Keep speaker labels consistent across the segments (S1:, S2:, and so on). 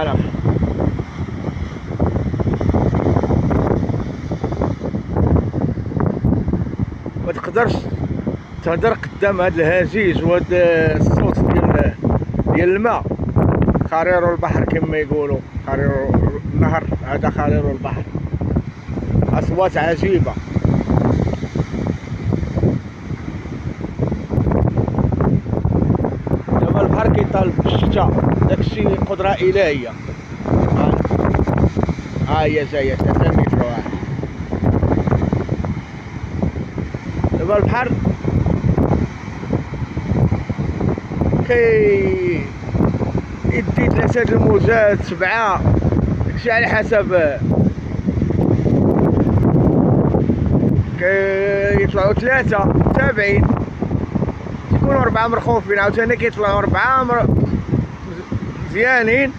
S1: انا ما تقدرش تهدر قدام هاد الهجيج وهاد الصوت ديال الماء. خرير البحر كما يقولوا، خرير النهر، هذا خرير البحر. اصوات عجيبه. دابا البحر كيطالب بالشتاء، داكشي قدره الهيه. ها هي جايه 3 متر واحد. دابا البحر يدي 3 الموجات 7، داكشي على حسب. كيطلعوا 3 متابعين، تيكونوا 4 مرخوفين، عاوتاني كيطلعوا 4 مزيانين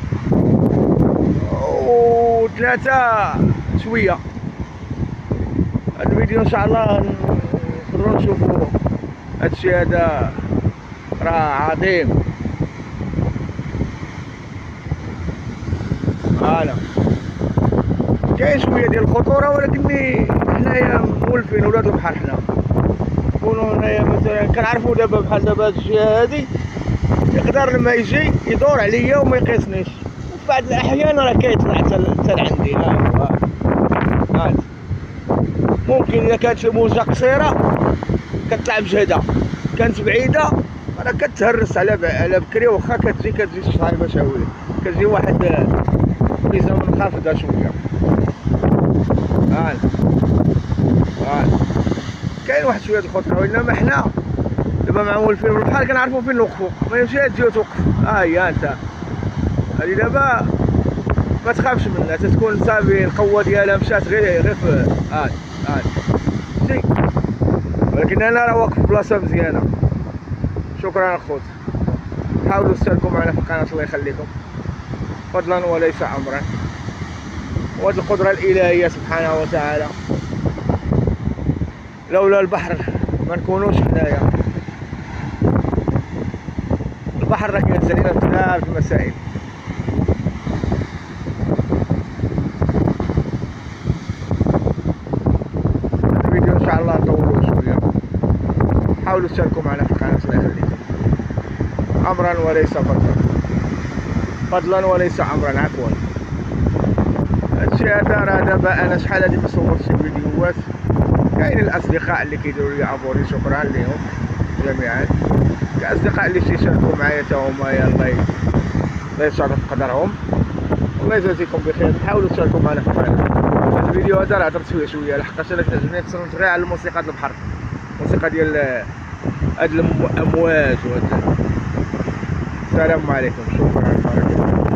S1: و3 شويه. هاد الفيديو ان شاء الله نقدروا نشوفوا هادشي هذا راه عظيم. فوالا كاين شويه ديال الخطوره، ولكن حنايا مولفين ولاد البحر. حنا نكونوا هنايا مثلا كنعرفوا دابا بحال دابا هاد الجهه هادي يقدر لما يجي يدور عليا وما يقيسنيش، وفي بعض الاحيان راه كيطلع حتى لعندي. ها هو ممكن الا كانت الموجه قصيره كتطلع بجهدها، كانت بعيده راه كتهرس على بكري، واخا كتجي الشهر باش هاولي كتجي واحد ميزه منخفضه شويه. كاين واحد شويه د الخطره، وانما حنا دابا مع مولفين بالبحر كنعرفوا فين نوقفوا، ما يمشي تجي وتوقف. ها هي انت هادي دابا ما تخافش منها، تتكون صافي القوه ديالها مشات غير في شتي. ولكن انا راه واقف في بلاصه مزيانه. شكرا اخوت، حاولوا تشاركوا معنا في القناه الله يخليكم، فضلا وليس امرا. وهاد القدره الالهيه سبحانه وتعالى، لولا البحر ما نكونوش حنايا. البحر راه كينزل لنا بزاف المسائل. الفيديو ان شاء الله نطولوه شويه، حاولوا تشاركوا معنا في القناه الله يخليكم، امرا وليس فضلا، فضلا وليس امرا، عفوا. هادشي هذا راه دابا انا شحال هادي ما صورتش فيديوهات. كاين الاصدقاء اللي كيديروا لي ابوني، شكرا لهم جميعا. كاصدقاء اللي تيشاركوا معايا حتى هما، الله يشرف قدرهم، الله يجازيكم بخير. حاولوا تشاركوا معنا في القناه. هذا الفيديو هذا راه درت فيه شويه لحقاش انا كتعجبني تصنت غير على الموسيقى ديال البحر، الموسيقى ديال هاد الامواج. السلام عليكم، شكرا.